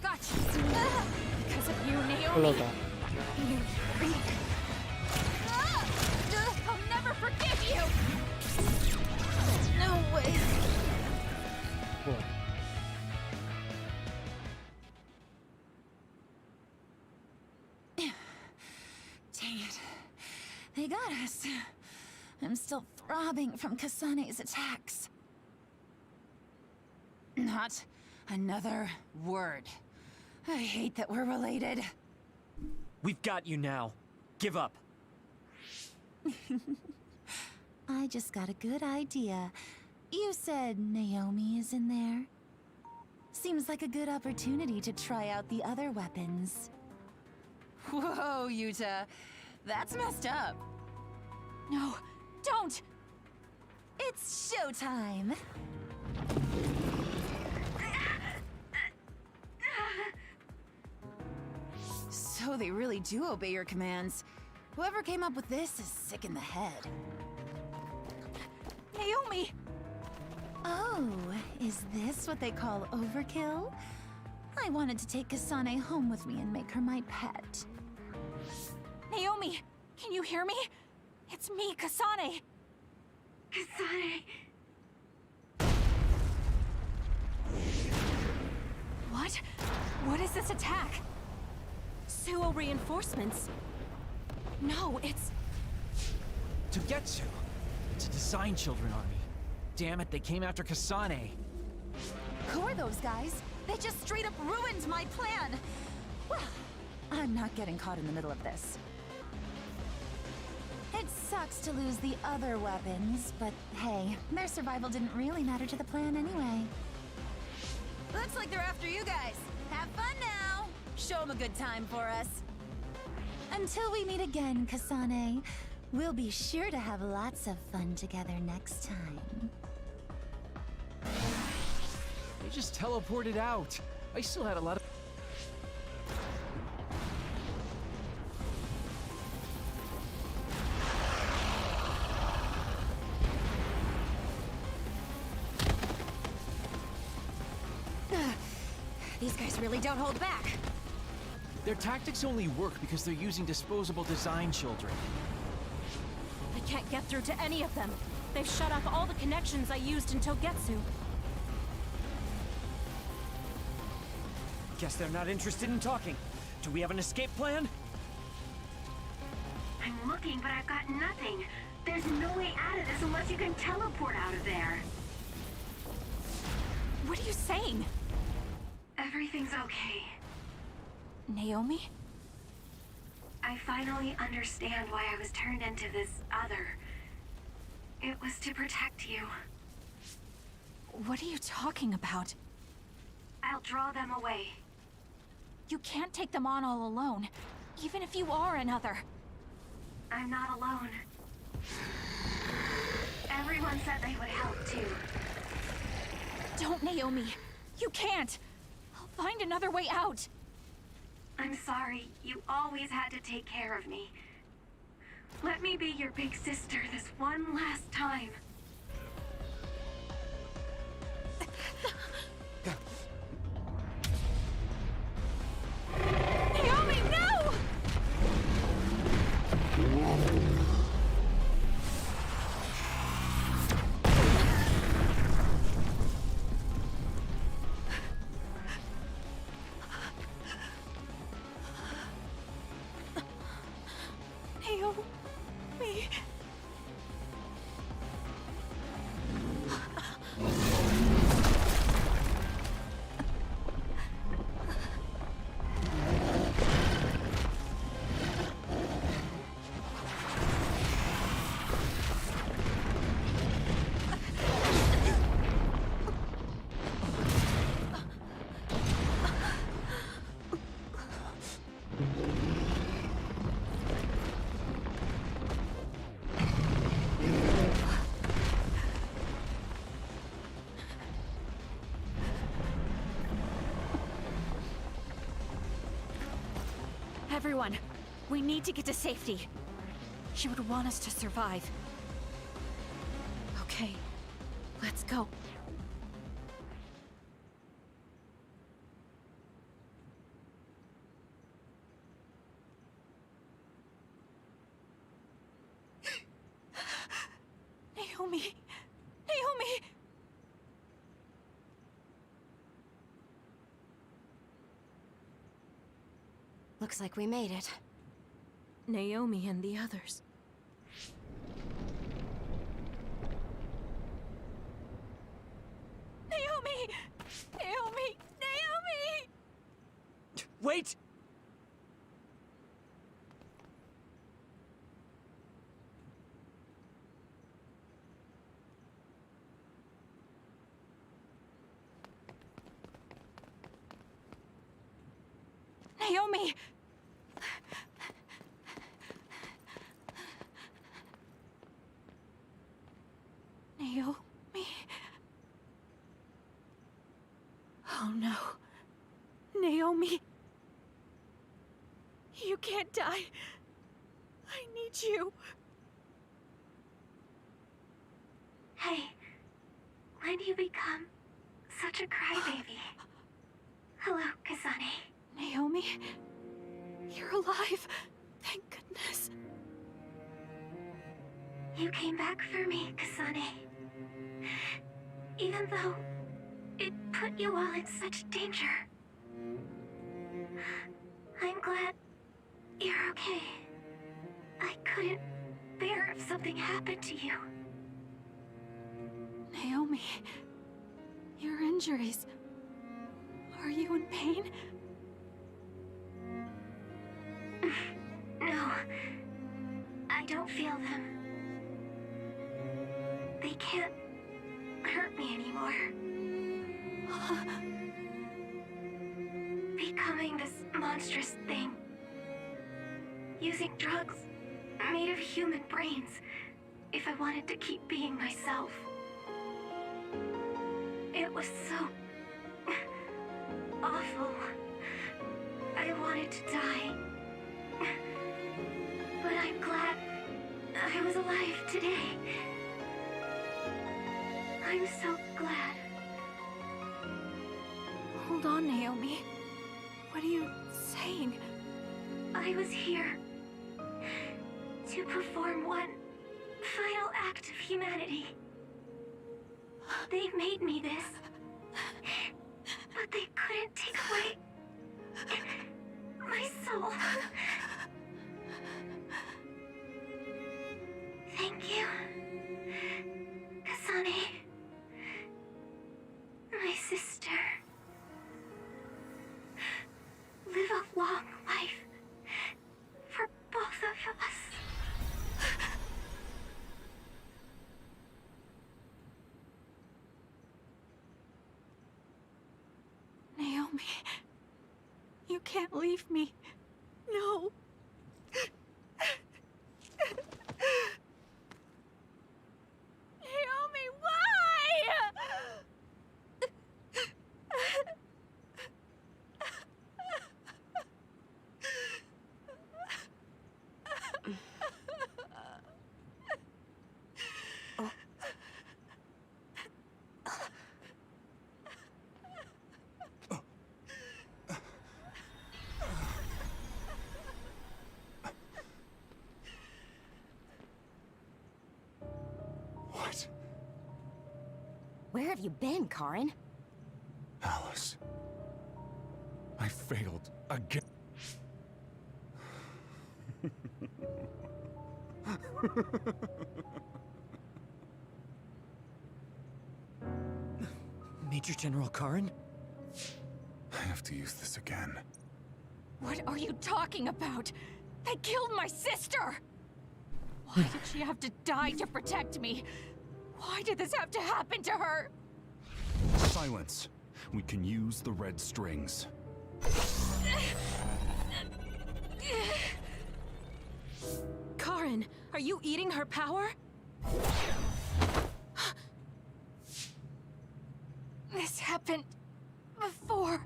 Gotcha. Because of you, Naomi. Pelota. You freak. I'll never forgive you. No way. Bueno. Dang it. They got us. I'm still throbbing from Kasane's attacks. Not another word. I hate that we're related. We've got you now. Give up. I just got a good idea. You said Naomi is in there? Seems like a good opportunity to try out the other weapons. Whoa, Yuta. That's messed up. No, don't. It's showtime! So they really do obey your commands. Whoever came up with this is sick in the head. Naomi! Oh, is this what they call overkill? I wanted to take Kasane home with me and make her my pet. Naomi! Can you hear me? It's me, Kasane! Kasane. What? What is this attack? Suo reinforcements? No, it's... Togetsu. It's a Design Children army. Damn it, they came after Kasane. Who are those guys? They just straight up ruined my plan! Well, I'm not getting caught in the middle of this. It sucks to lose the other weapons, but hey, their survival didn't really matter to the plan anyway. Looks like they're after you guys. Have fun now. Show them a good time for us. Until we meet again, Kasane, we'll be sure to have lots of fun together next time. They just teleported out. I still had a lot of... These guys really don't hold back. Their tactics only work because they're using disposable Design Children. I can't get through to any of them. They've shut off all the connections I used in Togetsu. Guess they're not interested in talking. Do we have an escape plan? I'm looking, but I've got nothing. There's no way out of this unless you can teleport out of there. What are you saying? Everything's okay. Naomi? I finally understand why I was turned into this other. It was to protect you. What are you talking about? I'll draw them away. You can't take them on all alone, even if you are another. I'm not alone. Everyone said they would help too. Don't, Naomi. You can't. I'll find another way out. I'm sorry. You always had to take care of me. Let me be your big sister this one last time. Naomi, no! Naomi. Everyone, we need to get to safety. She would want us to survive. Okay, let's go. Naomi! Naomi! Looks like we made it. Naomi and the others. Naomi! Naomi! Naomi! Wait! Naomi! Naomi? Oh no. Naomi. You can't die. I need you. Hey, when do you become such a crybaby? Hello, Kasane. Naomi? You're alive. Thank goodness. You came back for me, Kasane. Even though it put you all in such danger. I'm glad you're okay. I couldn't bear if something happened to you. Naomi, your injuries. Are you in pain? No, I don't feel them. They can't hurt me anymore. Becoming this monstrous thing. Using drugs made of human brains if I wanted to keep being myself. It was so awful. I wanted to die. But I'm glad I was alive today. I'm so glad. Hold on, Naomi. What are you saying? I was here to perform one final act of humanity. They made me this, but they couldn't take away my soul. Thank you, Kasane, my sister. Live a long life for both of us. Naomi, you can't. can't leave me. No. Naomi, why? What? Where have you been, Karin? Alice. I failed again. Major General Karin? I have to use this again. What are you talking about? They killed my sister! Why did she have to die to protect me? Why did this have to happen to her? Silence. We can use the red strings. Karin, are you eating her power? This happened before.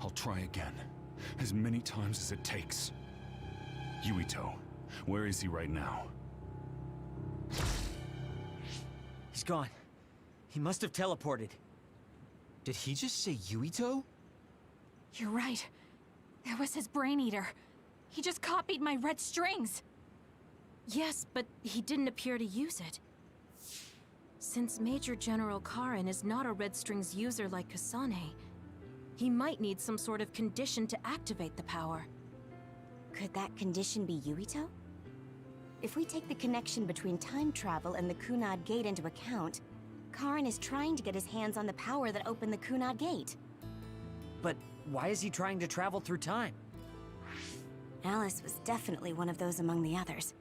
I'll try again. As many times as it takes. Yuito, where is he right now? He's gone. He must have teleported. Did he just say Yuito? You're right. There was his brain eater. He just copied my red strings. Yes, but he didn't appear to use it. Since Major General Karin is not a Red Strings user like Kasane, he might need some sort of condition to activate the power. Could that condition be Yuito? If we take the connection between time travel and the Kunad Gate into account, Karin is trying to get his hands on the power that opened the Kunad Gate. But why is he trying to travel through time? Alice was definitely one of those among the others.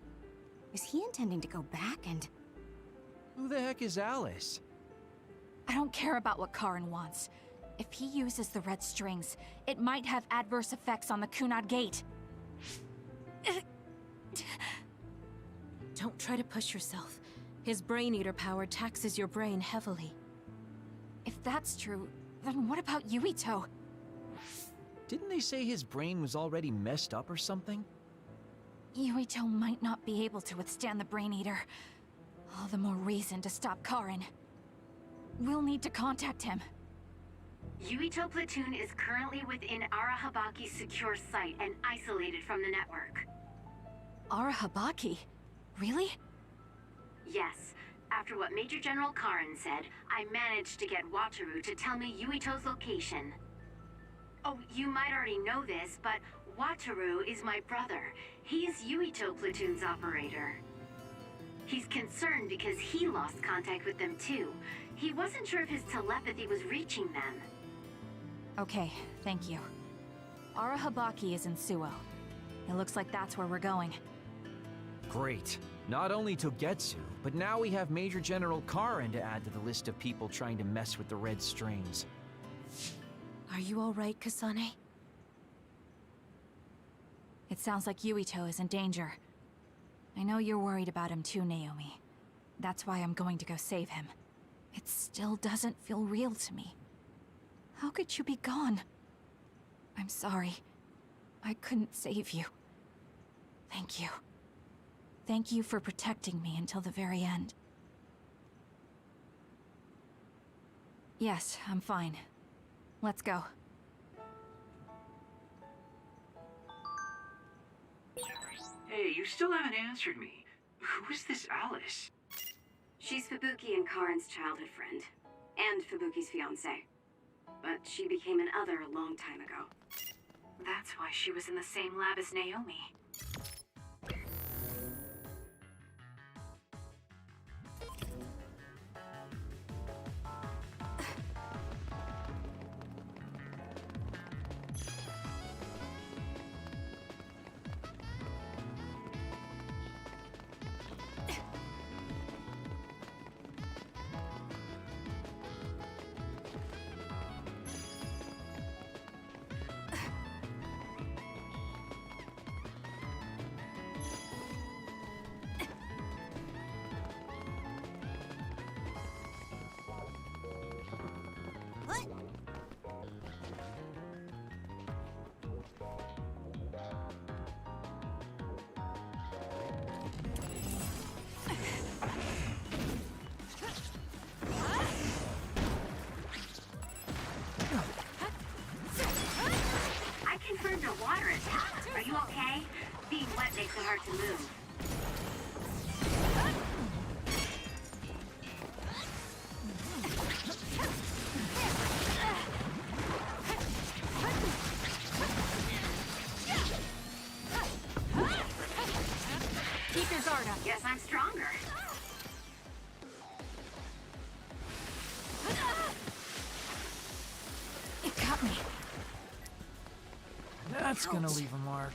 Is he intending to go back and... Who the heck is Alice? I don't care about what Karin wants. If he uses the red strings, it might have adverse effects on the Kunad Gate. Don't try to push yourself. His brain eater power taxes your brain heavily. If that's true, then what about Yuito? Didn't they say his brain was already messed up or something? Yuito might not be able to withstand the brain eater. All the more reason to stop Karin. We'll need to contact him. Yuito Platoon is currently within Arahabaki's secure site and isolated from the network. Arahabaki? Really? Yes. After what Major General Karin said, I managed to get Wataru to tell me Yuito's location. Oh, you might already know this, but Wataru is my brother. He's Yuito Platoon's operator. He's concerned because he lost contact with them too. He wasn't sure if his telepathy was reaching them. Okay, thank you. Arahabaki is in Suo. It looks like that's where we're going. Great. Not only Togetsu, but now we have Major General Karin to add to the list of people trying to mess with the red strings. Are you all right, Kasane? It sounds like Yuito is in danger. I know you're worried about him too, Naomi. That's why I'm going to go save him. It still doesn't feel real to me. How could you be gone? I'm sorry. I couldn't save you. Thank you. Thank you for protecting me until the very end. Yes, I'm fine. Let's go. Hey, you still haven't answered me. Who is this Alice? She's Fubuki and Karin's childhood friend, and Fubuki's fiancé. But she became an other a long time ago. That's why she was in the same lab as Naomi. I confirmed a water attack. Are you okay? Being wet makes it hard to move. Keep your guard up. Guess I'm stronger. It got me. That's gonna leave a mark.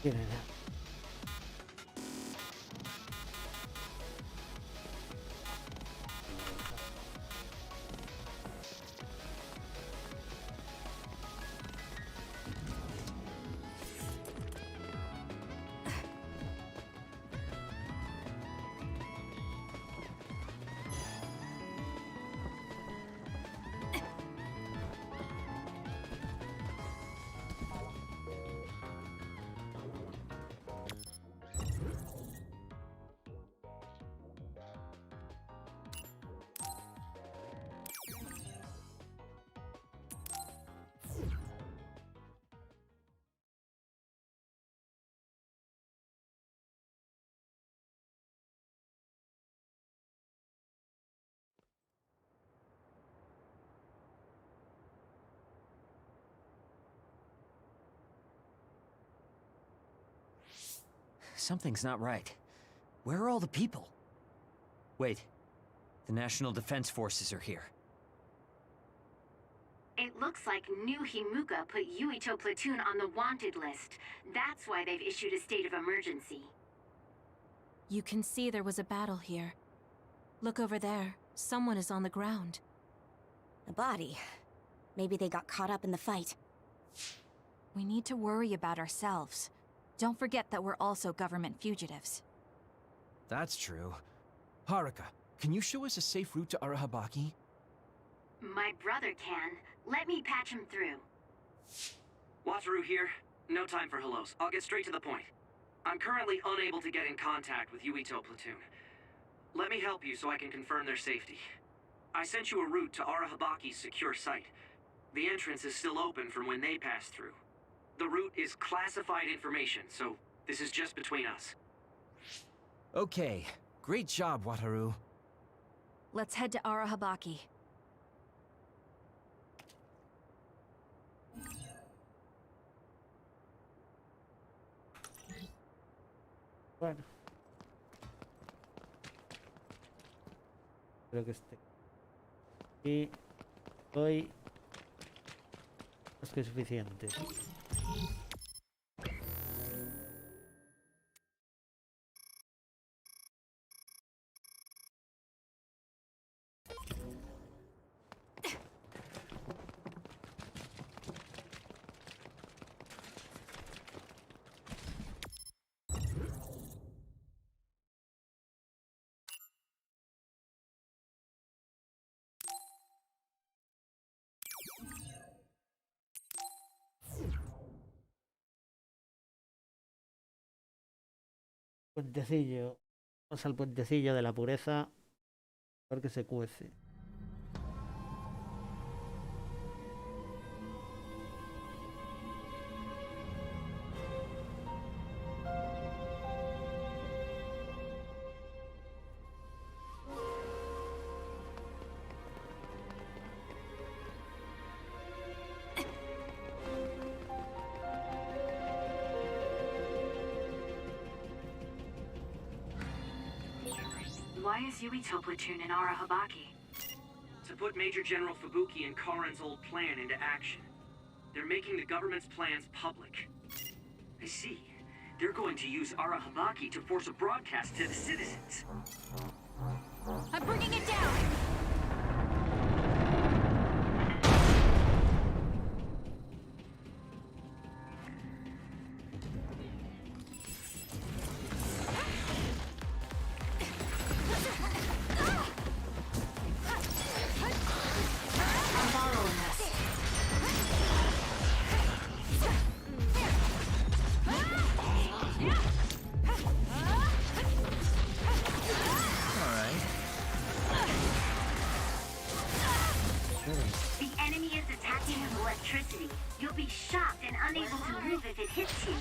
Tiene nada. Something's not right. Where are all the people? Wait. The National Defense Forces are here. It looks like New Himuka put Yuito platoon on the wanted list. That's why they've issued a state of emergency. You can see there was a battle here. Look over there. Someone is on the ground. A body. Maybe they got caught up in the fight. We need to worry about ourselves. Don't forget that we're also government fugitives. That's true. Haruka, can you show us a safe route to Arahabaki? My brother can. Let me patch him through. Wataru here. No time for hellos. I'll get straight to the point. I'm currently unable to get in contact with Yuito platoon. Let me help you so I can confirm their safety. I sent you a route to Arahabaki's secure site. The entrance is still open from when they passed through. The route is classified information, so this is just between us. Okay. Great job, Wataru. Let's head to Arahabaki. Bueno. Creo que esté. Y hoy es que es suficiente. Puentecillo. Vamos al puentecillo de la pureza. Porque se cuece. Why is Yuito platoon in Arahabaki? To put Major General Fubuki and Karen's old plan into action. They're making the government's plans public. I see. They're going to use Arahabaki to force a broadcast to the citizens. I'm bringing it down! The enemy is attacking with electricity. You'll be shocked and unable to move if it hits you.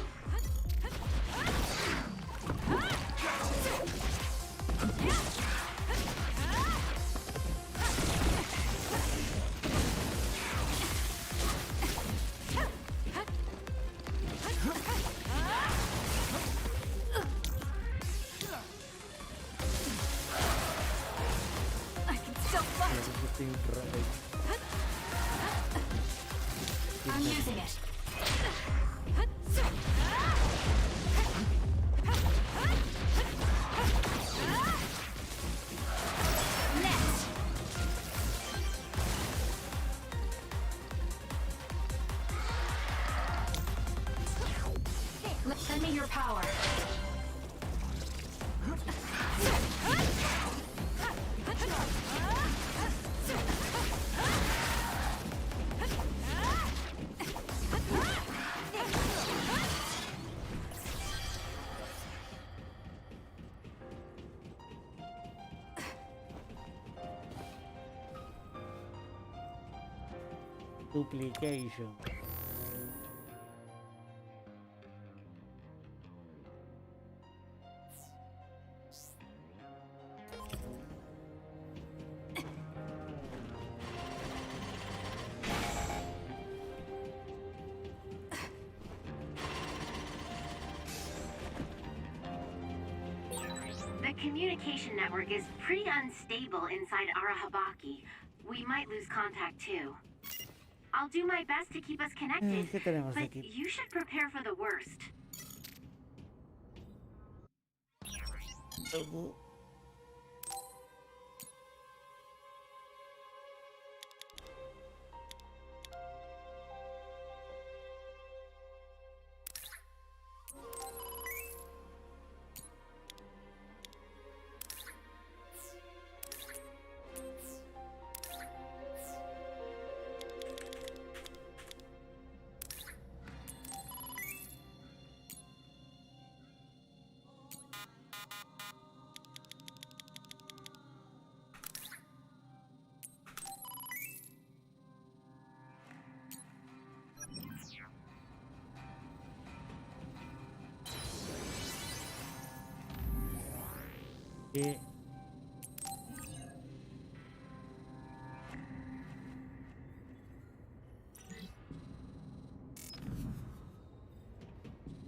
I can still fight! I'm using it. Next. Lend me your power. Duplication. The communication network is pretty unstable inside Arahabaki. We might lose contact too. I'll do my best to keep us connected, ¿Qué tenemos but aquí? you should prepare for the worst.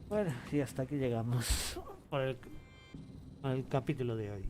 Bueno, y hasta aquí llegamos por el capítulo de hoy.